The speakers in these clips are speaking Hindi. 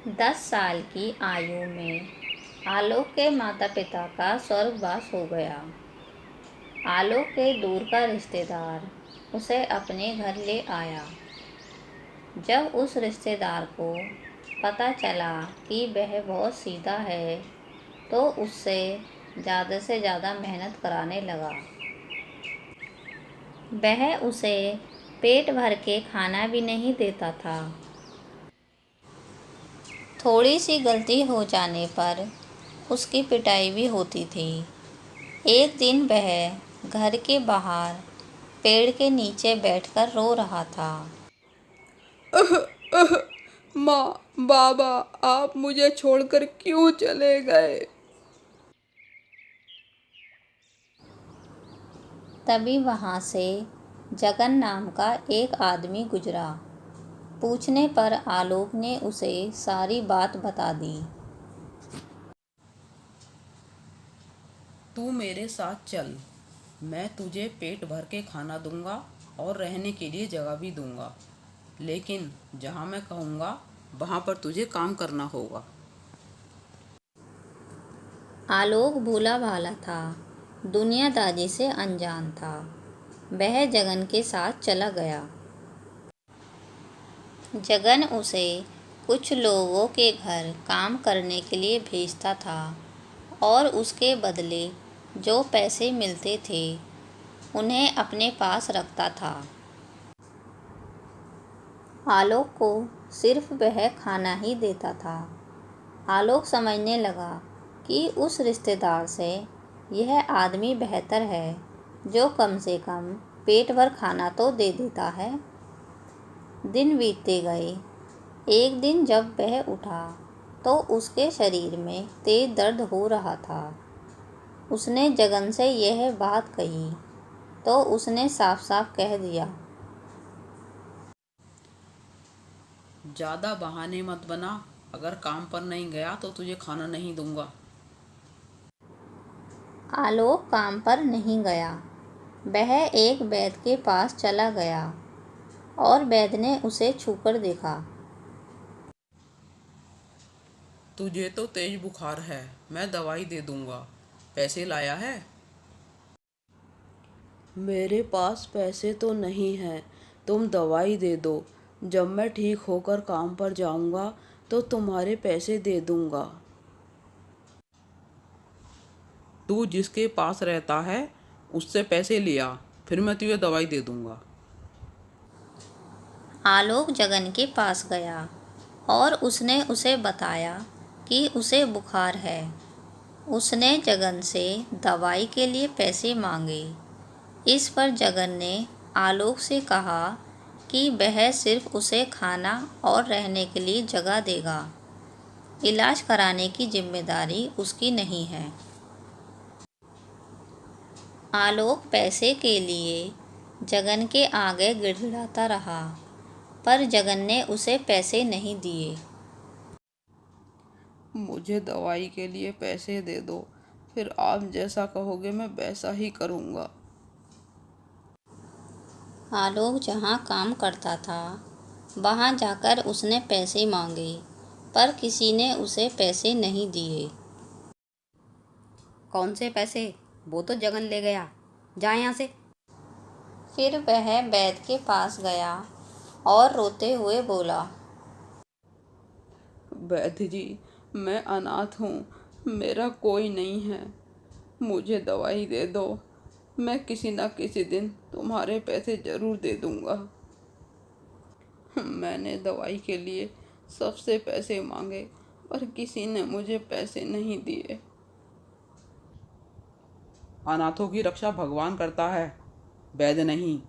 10 साल की आयु में आलोक के माता पिता का स्वर्गवास हो गया। आलोक के दूर का रिश्तेदार उसे अपने घर ले आया। जब उस रिश्तेदार को पता चला कि वह बहुत सीधा है तो उससे ज़्यादा से ज़्यादा मेहनत कराने लगा। वह उसे पेट भर के खाना भी नहीं देता था। थोड़ी सी गलती हो जाने पर उसकी पिटाई भी होती थी। एक दिन वह घर के बाहर पेड़ के नीचे बैठकर रो रहा था। माँ, बाबा, आप मुझे छोड़कर क्यों चले गए? तभी वहाँ से जगन नाम का एक आदमी गुजरा। पूछने पर आलोक ने उसे सारी बात बता दी। तू मेरे साथ चल, मैं तुझे पेट भर के खाना दूंगा और रहने के लिए जगह भी दूंगा। लेकिन जहाँ मैं कहूँगा वहाँ पर तुझे काम करना होगा। आलोक भोला भाला था, दुनियादारी से अनजान था। वह जगन के साथ चला गया। जगन उसे कुछ लोगों के घर काम करने के लिए भेजता था और उसके बदले जो पैसे मिलते थे उन्हें अपने पास रखता था। आलोक को सिर्फ वह खाना ही देता था। आलोक समझने लगा कि उस रिश्तेदार से यह आदमी बेहतर है जो कम से कम पेट भर खाना तो दे देता है। दिन बीतते गए। एक दिन जब वह उठा तो उसके शरीर में तेज दर्द हो रहा था। उसने जगन से यह बात कही तो उसने साफ साफ कह दिया। ज़्यादा बहाने मत बना, अगर काम पर नहीं गया तो तुझे खाना नहीं दूंगा। आलोक काम पर नहीं गया। वह एक वैद्य के पास चला गया और वैद्य ने उसे छूकर देखा। तुझे तो तेज बुखार है, मैं दवाई दे दूंगा। पैसे लाया है? मेरे पास पैसे तो नहीं हैं, तुम दवाई दे दो। जब मैं ठीक होकर काम पर जाऊंगा तो तुम्हारे पैसे दे दूंगा। तू जिसके पास रहता है उससे पैसे लिया, फिर मैं तुझे दवाई दे दूंगा। आलोक जगन के पास गया और उसने उसे बताया कि उसे बुखार है। उसने जगन से दवाई के लिए पैसे मांगे। इस पर जगन ने आलोक से कहा कि वह सिर्फ उसे खाना और रहने के लिए जगह देगा। इलाज कराने की जिम्मेदारी उसकी नहीं है। आलोक पैसे के लिए जगन के आगे गिड़गिड़ाता रहा, पर जगन ने उसे पैसे नहीं दिए। मुझे दवाई के लिए पैसे दे दो, फिर आप जैसा कहोगे मैं वैसा ही करूँगा। आलोक जहाँ काम करता था वहाँ जाकर उसने पैसे मांगे, पर किसी ने उसे पैसे नहीं दिए। कौन से पैसे? वो तो जगन ले गया, जा यहाँ से। फिर वह वैद्य के पास गया और रोते हुए बोला। वैद्य जी, मैं अनाथ हूँ, मेरा कोई नहीं है, मुझे दवाई दे दो। मैं किसी न किसी दिन तुम्हारे पैसे ज़रूर दे दूँगा। मैंने दवाई के लिए सबसे पैसे मांगे पर किसी ने मुझे पैसे नहीं दिए। अनाथों की रक्षा भगवान करता है, वैद्य नहीं।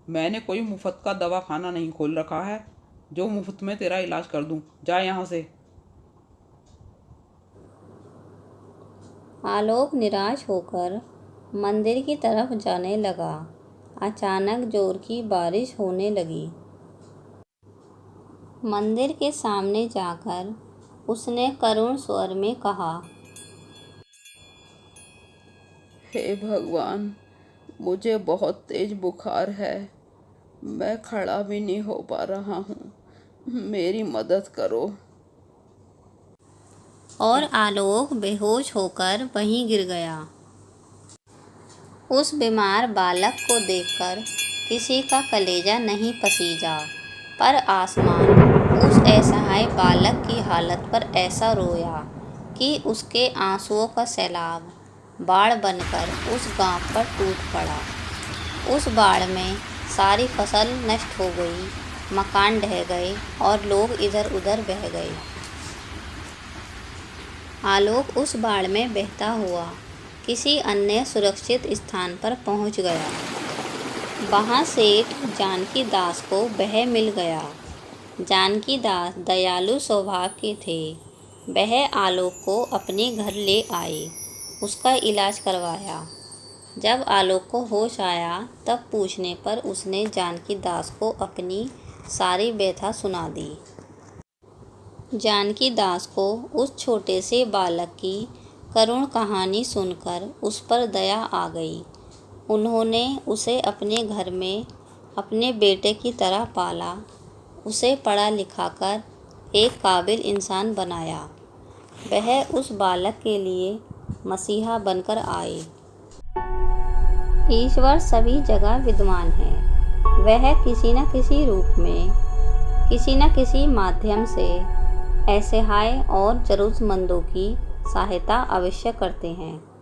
मैंने कोई मुफ्त का दवा खाना नहीं खोल रखा है जो मुफ्त में तेरा इलाज कर दूं। जा यहाँ से। आलोक निराश होकर मंदिर की तरफ जाने लगा। अचानक जोर की बारिश होने लगी। मंदिर के सामने जाकर उसने करुण स्वर में कहा। हे भगवान, मुझे बहुत तेज बुखार है, मैं खड़ा भी नहीं हो पा रहा हूँ। मेरी मदद करो। और आलोक बेहोश होकर वहीं गिर गया। उस बीमार बालक को देखकर किसी का कलेजा नहीं पसीजा, पर आसमान उस असहाय बालक की हालत पर ऐसा रोया कि उसके आंसुओं का सैलाब बाढ़ बनकर उस गांव पर टूट पड़ा। उस बाढ़ में सारी फसल नष्ट हो गई, मकान ढह गए और लोग इधर उधर बह गए। आलोक उस बाढ़ में बहता हुआ किसी अन्य सुरक्षित स्थान पर पहुंच गया। वहां सेठ जानकी दास को वह मिल गया। जानकी दास दयालु स्वभाव के थे। वह आलोक को अपने घर ले आए, उसका इलाज करवाया। जब आलोक को होश आया तब पूछने पर उसने जानकी दास को अपनी सारी व्यथा सुना दी। जानकी दास को उस छोटे से बालक की करुण कहानी सुनकर उस पर दया आ गई। उन्होंने उसे अपने घर में अपने बेटे की तरह पाला, उसे पढ़ा लिखाकर एक काबिल इंसान बनाया। वह उस बालक के लिए मसीहा बनकर आए। ईश्वर सभी जगह विद्यमान है। वह किसी न किसी रूप में, किसी न किसी माध्यम से असहाय और जरूरतमंदों की सहायता अवश्य करते हैं।